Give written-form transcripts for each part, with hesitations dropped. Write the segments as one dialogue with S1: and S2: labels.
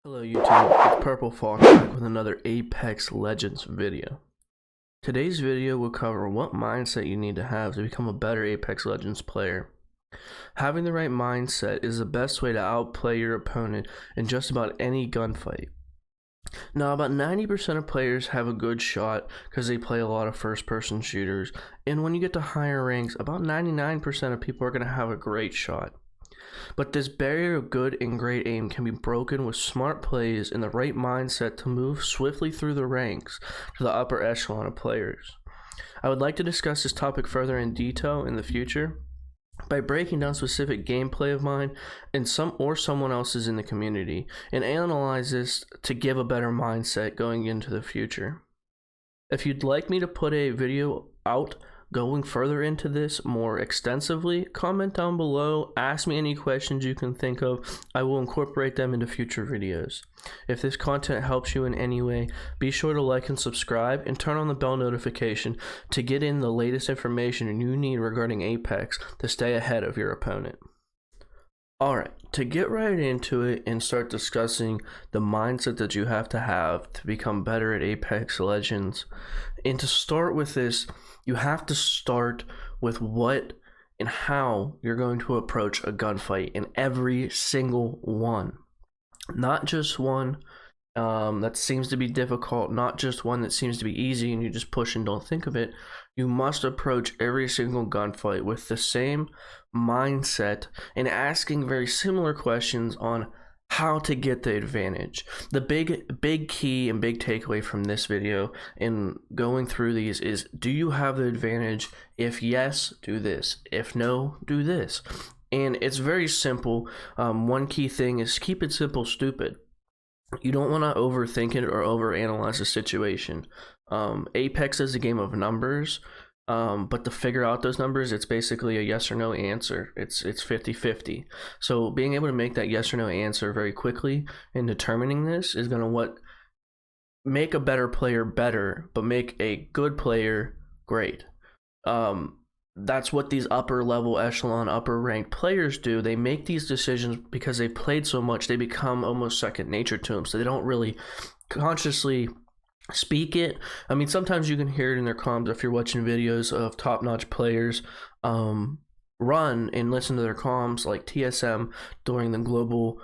S1: Hello YouTube, it's Purple Fox back with another Apex Legends video. Today's video will cover what mindset you need to have to become a better Apex Legends player. Having the right mindset is the best way to outplay your opponent in just about any gunfight. Now, about 90% of players have a good shot because they play a lot of first-person shooters, and when you get to higher ranks, about 99% of people are going to have a great shot. But this barrier of good and great aim can be broken with smart plays and the right mindset to move swiftly through the ranks to the upper echelon of players. I would like to discuss this topic further in detail in the future by breaking down specific gameplay of mine and someone else's in the community and analyze this to give a better mindset going into the future. If you'd like me to put a video out going further into this more extensively, comment down below, ask me any questions you can think of. I will incorporate them into future videos. If this content helps you in any way, be sure to like and subscribe and turn on the bell notification to get in the latest information you need regarding Apex to stay ahead of your opponent. Alright, to get right into it and start discussing the mindset that you have to become better at Apex Legends, and to start with this, you have to start with what and how you're going to approach a gunfight in every single one. Not just one that seems to be difficult, not just one that seems to be easy and you just push and don't think of it. You must approach every single gunfight with the same mindset and asking very similar questions on how to get the advantage. The big key and big takeaway from this video and going through these is, do you have the advantage? If yes, do this. If no, do this. And it's very simple. One key thing is keep it simple, stupid. You don't want to overthink it or overanalyze the situation. Apex is a game of numbers. But to figure out those numbers, it's basically a yes or no answer. It's 50-50. So being able to make that yes or no answer very quickly and determining this is going to make a better player better, but make a good player great. That's what these upper level echelon, upper ranked players do. They make these decisions because they've played so much, they become almost second nature to them. So they don't really consciously speak it. I mean, sometimes you can hear it in their comms if you're watching videos of top-notch players run and listen to their comms, like TSM during the global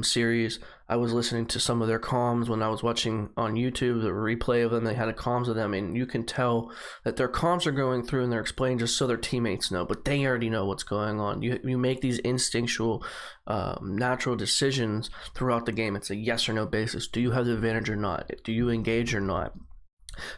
S1: series. I was listening to some of their comms when I was watching on YouTube the replay of them. They had a comms of them, and you can tell that their comms are going through and they're explaining just so their teammates know, but they already know what's going on. You make these instinctual natural decisions throughout the game. It's a yes or no basis. Do you have the advantage or not? Do you engage or not?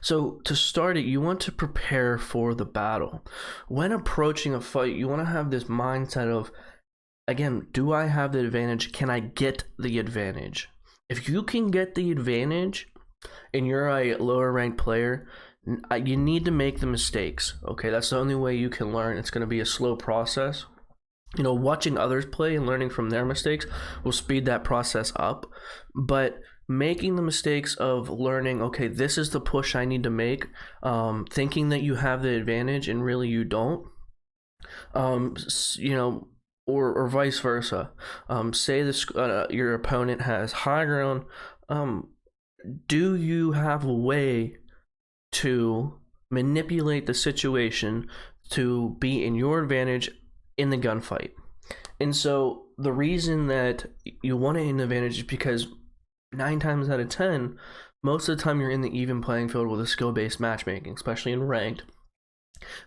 S1: So to start it, you want to prepare for the battle. When approaching a fight, you want to have this mindset of, again, do I have the advantage? Can I get the advantage? If you can get the advantage and you're a lower ranked player, you need to make the mistakes. Okay, that's the only way you can learn. It's going to be a slow process. You know, watching others play and learning from their mistakes will speed that process up. But making the mistakes of learning, okay, this is the push I need to make, thinking that you have the advantage and really you don't, you know, or vice versa. Say this, your opponent has high ground. Do you have a way to manipulate the situation to be in your advantage in the gunfight? And so the reason that you want an advantage is because 9 times out of 10, most of the time you're in the even playing field with a skill-based matchmaking, especially in ranked.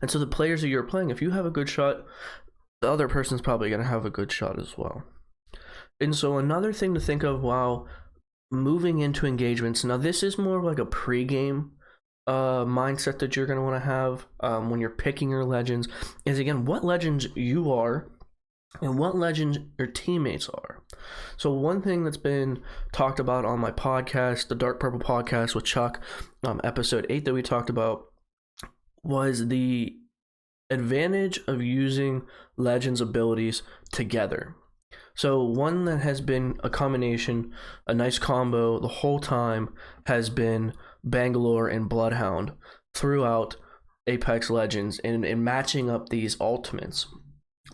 S1: And so the players that you're playing, if you have a good shot, the other person's probably going to have a good shot as well. And so another thing to think of while moving into engagements, now this is more like a pre-game mindset that you're going to want to have when you're picking your legends, is again what legends you are and what legends your teammates are. So one thing that's been talked about on my podcast, the Dark Purple podcast with Chuck, episode 8 that we talked about, was the advantage of using legends abilities together. So one that has been a combination, a nice combo the whole time, has been Bangalore and Bloodhound throughout Apex Legends and matching up these ultimates.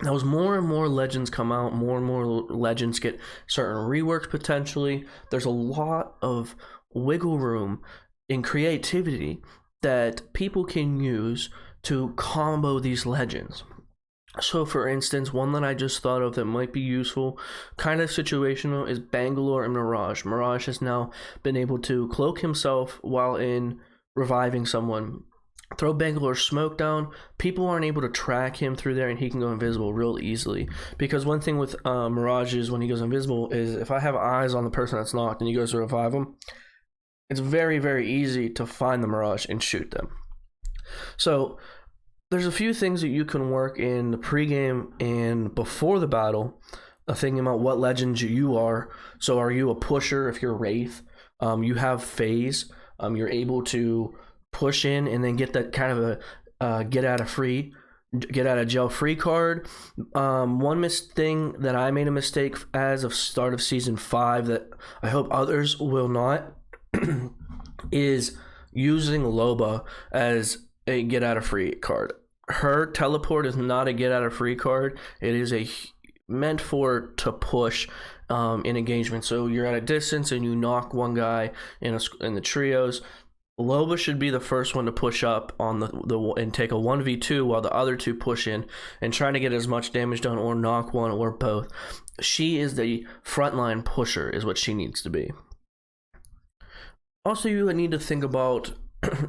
S1: As more and more legends come out, more and more legends get certain reworks potentially. There's a lot of wiggle room in creativity that people can use to combo these legends. So for instance, one that I just thought of that might be useful, kind of situational, is Bangalore and Mirage. Mirage has now been able to cloak himself while in reviving someone, throw Bangalore's smoke down. People aren't able to track him through there, and he can go invisible real easily. Because one thing with Mirage is when he goes invisible is if I have eyes on the person that's knocked and he goes to revive them, it's very, very easy to find the Mirage and shoot them. So there's a few things that you can work in the pregame and before the battle, thinking about what legends you are. So are you a pusher? If you're Wraith, you have phase. You're able to push in and then get that kind of a get out of jail free card. One thing that I made a mistake as of start of season 5 that I hope others will not is using Loba as a get out of free card. Her teleport is not a get out of free card. It is meant for to push in engagement. So you're at a distance and you knock one guy in the trios. Loba should be the first one to push up on the and take a 1v2 while the other two push in and try to get as much damage done or knock one or both. She is the frontline pusher is what she needs to be. Also, you need to think about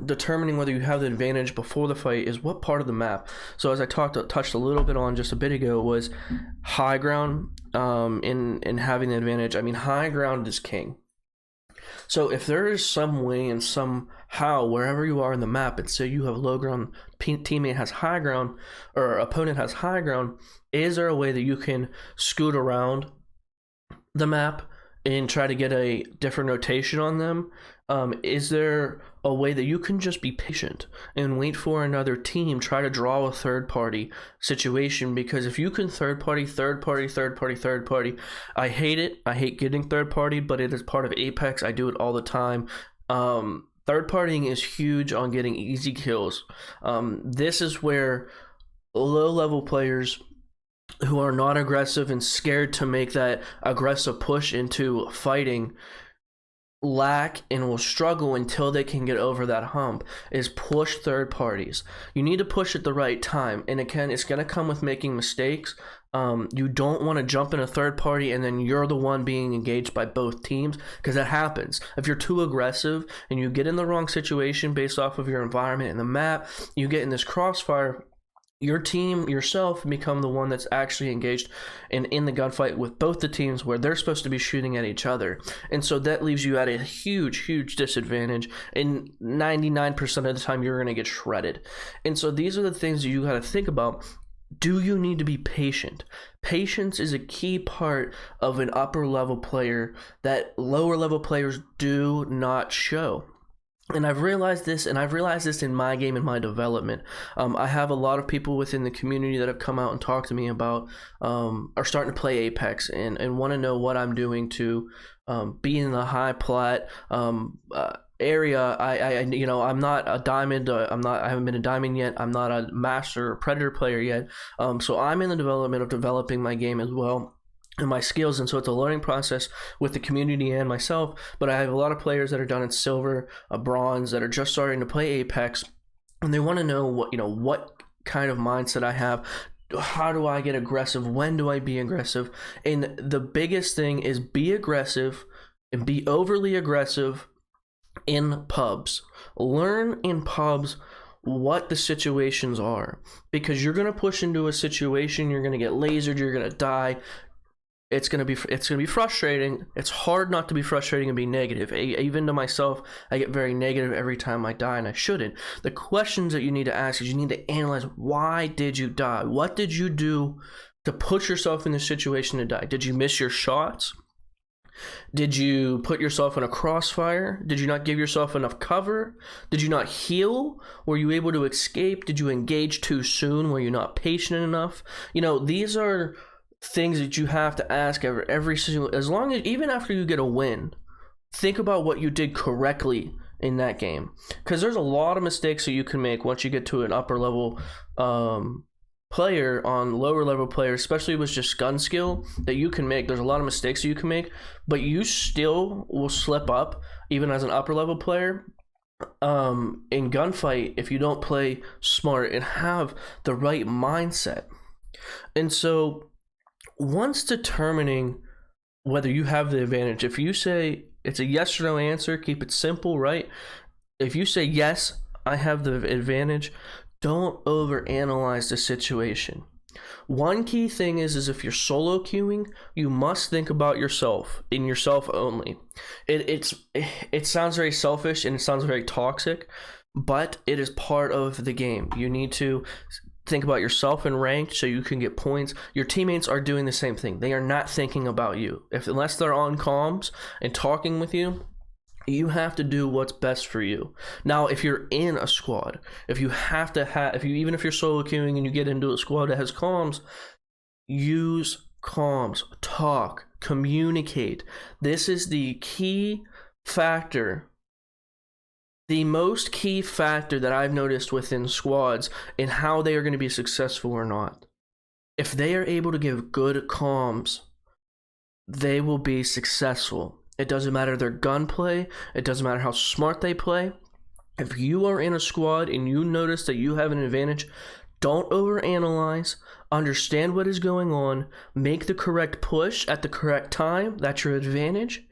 S1: determining whether you have the advantage before the fight is what part of the map. So as I touched a little bit on just a bit ago was high ground in having the advantage. I mean, high ground is king. So if there is some way and somehow wherever you are in the map, and say you have low ground, teammate has high ground, or opponent has high ground, is there a way that you can scoot around the map and try to get a different rotation on them? Is there a way that you can just be patient and wait for another team, try to draw a third party situation? Because if you can third party, I hate it. I hate getting third party, but it is part of Apex. I do it all the time. Third partying is huge on getting easy kills. This is where low level players who are not aggressive and scared to make that aggressive push into fighting lack and will struggle until they can get over that hump, is push third parties. You need to push at the right time, and again, it's going to come with making mistakes. You don't want to jump in a third party and then you're the one being engaged by both teams, because that happens. If you're too aggressive and you get in the wrong situation based off of your environment and the map, you get in this crossfire, your team, yourself, become the one that's actually engaged in the gunfight with both the teams where they're supposed to be shooting at each other. And so that leaves you at a huge disadvantage, and 99% of the time you're going to get shredded. And so these are the things that you got to think about. Do you need to be patient? Patience is a key part of an upper level player that lower level players do not show. And I've realized this in my game and my development. I have a lot of people within the community that have come out and talked to me about, are starting to play Apex and want to know what I'm doing to be in the high plat area. I'm not a diamond. I haven't been a diamond yet. I'm not a master or predator player yet. So I'm in the development of developing my game as well, and my skills, and so it's a learning process with the community and myself. But I have a lot of players that are done in silver, bronze, that are just starting to play Apex, and they want to know what kind of mindset I have. How do I get aggressive? When do I be aggressive? And the biggest thing is be aggressive and be overly aggressive in pubs. Learn in pubs what the situations are, because you're going to push into a situation, you're going to get lasered, you're going to die. It's gonna be frustrating. It's hard not to be frustrating and be negative. Even to myself, I get very negative every time I die, and I shouldn't. The questions that you need to ask is you need to analyze, why did you die? What did you do to put yourself in the situation to die? Did you miss your shots? Did you put yourself in a crossfire? Did you not give yourself enough cover? Did you not heal? Were you able to escape? Did you engage too soon? Were you not patient enough? These are things that you have to ask every single, as long as, even after you get a win, think about what you did correctly in that game, because there's a lot of mistakes that you can make once you get to an upper level player on lower level players, especially with just gun skill that you can make. There's a lot of mistakes that you can make, but you still will slip up even as an upper level player in gunfight if you don't play smart and have the right mindset. And so once determining whether you have the advantage, if you say it's a yes or no answer, keep it simple, right? If you say yes, I have the advantage, don't overanalyze the situation. One key thing is if you're solo queuing, you must think about yourself, in yourself only. It sounds very selfish and it sounds very toxic, but it is part of the game. You need to think about yourself in ranked so you can get points. Your teammates are doing the same thing. They are not thinking about you. Unless they're on comms and talking with you, you have to do what's best for you. Now, if you're in a squad, if you even if you're solo queuing and you get into a squad that has comms, use comms, talk, communicate. This is the key factor, the most key factor that I've noticed within squads in how they are going to be successful or not. If they are able to give good comms, they will be successful. It doesn't matter their gunplay. It doesn't matter how smart they play. If you are in a squad and you notice that you have an advantage, don't overanalyze. Understand what is going on. Make the correct push at the correct time. That's your advantage.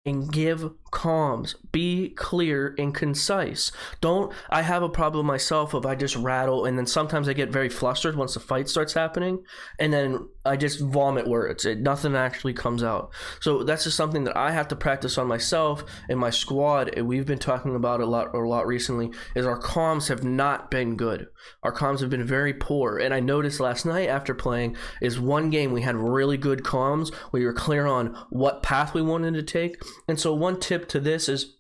S1: And give comms. Be clear and concise. I have a problem myself of I just rattle, and then sometimes I get very flustered once the fight starts happening, and then I just vomit words. Nothing actually comes out. So that's just something that I have to practice on myself and my squad, and we've been talking about a lot recently, is our comms have not been good. Our comms have been very poor, and I noticed last night after playing is one game we had really good comms. We were clear on what path we wanted to take. And so one tip to this is,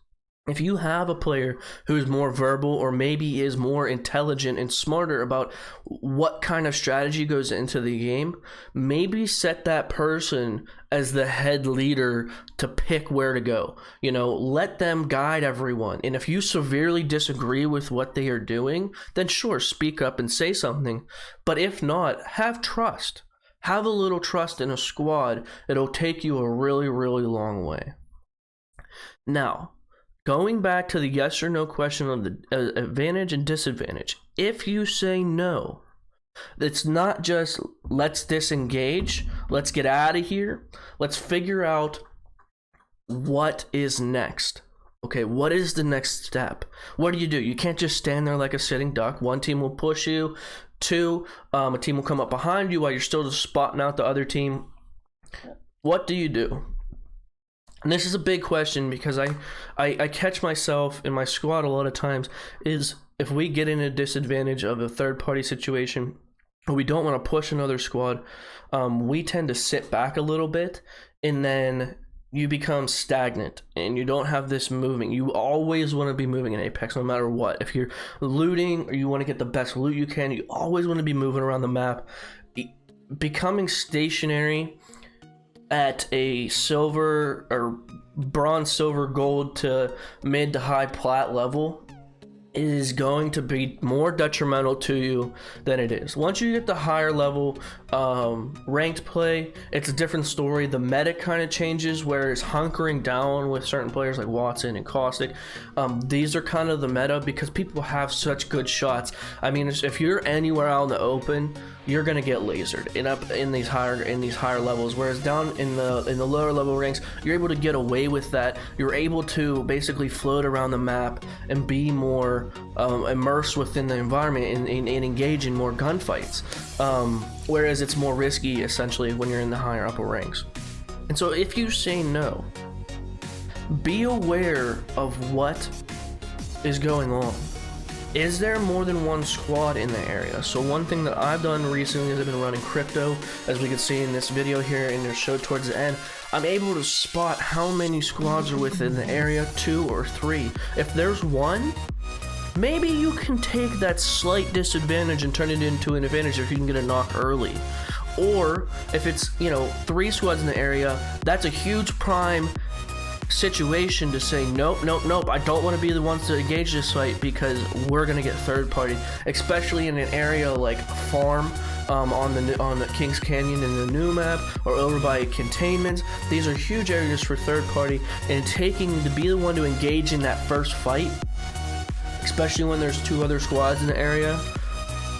S1: if you have a player who's more verbal or maybe is more intelligent and smarter about what kind of strategy goes into the game, maybe set that person as the head leader to pick where to go. Let them guide everyone. And if you severely disagree with what they are doing, then sure, speak up and say something. But if not, have trust. Have a little trust in a squad. It'll take you a really, really long way. Now, going back to the yes or no question of the advantage and disadvantage, if you say no, it's not just let's disengage, let's get out of here, let's figure out what is next. Okay, what is the next step? What do? You can't just stand there like a sitting duck. One team will push you. Two, a team will come up behind you while you're still just spotting out the other team. What do you do? And this is a big question because I catch myself in my squad a lot of times is if we get in a disadvantage of a third-party situation or we don't want to push another squad, we tend to sit back a little bit, and then you become stagnant and you don't have this moving. You always want to be moving in Apex no matter what. If you're looting or you want to get the best loot you can, you always want to be moving around the map. Becoming stationary at a silver or bronze, silver, gold to mid to high plat level is going to be more detrimental to you than it is. Once you get the higher level ranked play, it's a different story. The meta kind of changes, where it's hunkering down with certain players like Watson and Caustic. These are kind of the meta because people have such good shots. I mean, if you're anywhere out in the open, you're gonna get lasered in these higher levels. Whereas down in the lower level ranks, you're able to get away with that. You're able to basically float around the map and be more immersed within the environment and engage in more gunfights. Whereas it's more risky essentially when you're in the higher upper ranks. And so if you say no, be aware of what is going on. Is there more than one squad in the area? So one thing that I've done recently is I've been running crypto, as we can see in this video here and the show towards the end. I'm able to spot how many squads are within the area, 2 or 3. If there's one, maybe you can take that slight disadvantage and turn it into an advantage if you can get a knock early. Or if it's 3 squads in the area, that's a huge prime situation to say nope, I don't want to be the ones to engage this fight because we're gonna get third party, especially in an area like farm on the Kings Canyon in the new map, or over by containments. These are huge areas for third party, and taking to be the one to engage in that first fight, especially when there's 2 other squads in the area,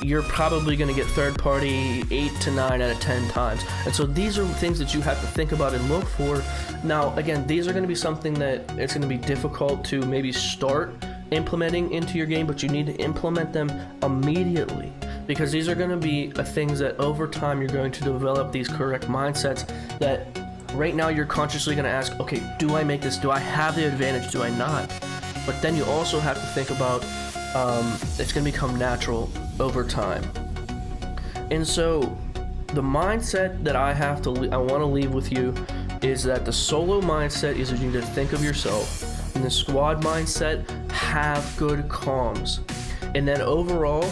S1: you're probably going to get third party 8 to 9 out of 10 times. And so these are things that you have to think about and look for. Now again, these are going to be something that it's going to be difficult to maybe start implementing into your game, but you need to implement them immediately, because these are going to be things that over time you're going to develop these correct mindsets that right now you're consciously going to ask, okay, do I make this? Do I have the advantage? Do I not? But then you also have to think about it's going to become natural over time. And so the mindset that I want to leave with you is that the solo mindset is you need to think of yourself, and the squad mindset, have good comms. And then overall,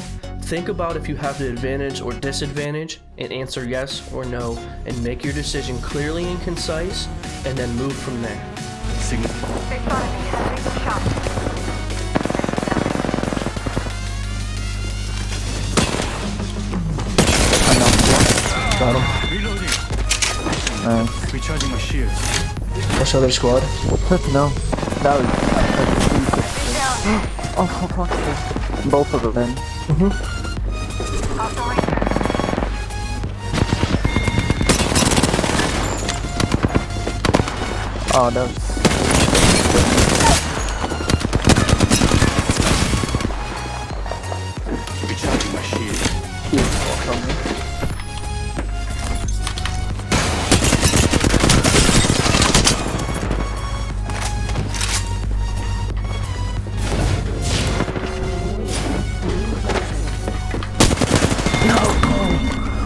S1: think about if you have the advantage or disadvantage, and answer yes or no, and make your decision clearly and concise, and then move from there.
S2: Singh.
S1: Got him.
S2: Reloading.
S3: Nice.
S2: Recharging my shields.
S1: What's the other squad?
S3: No. That was... Oh, fuck. Both of them. Oh, that was...
S2: Recharging my shield.
S3: from me.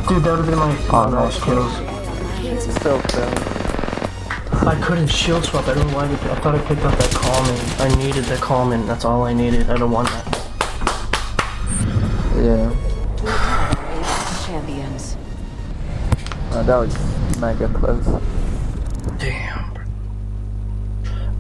S1: Dude, that would have been my last kills.
S3: Still failed.
S1: I couldn't shield swap. I don't know why. I thought I picked up that calming. I needed the calming. That's all I needed. I don't want that.
S3: Yeah.
S4: Champions.
S3: That was mega close.
S1: Damn.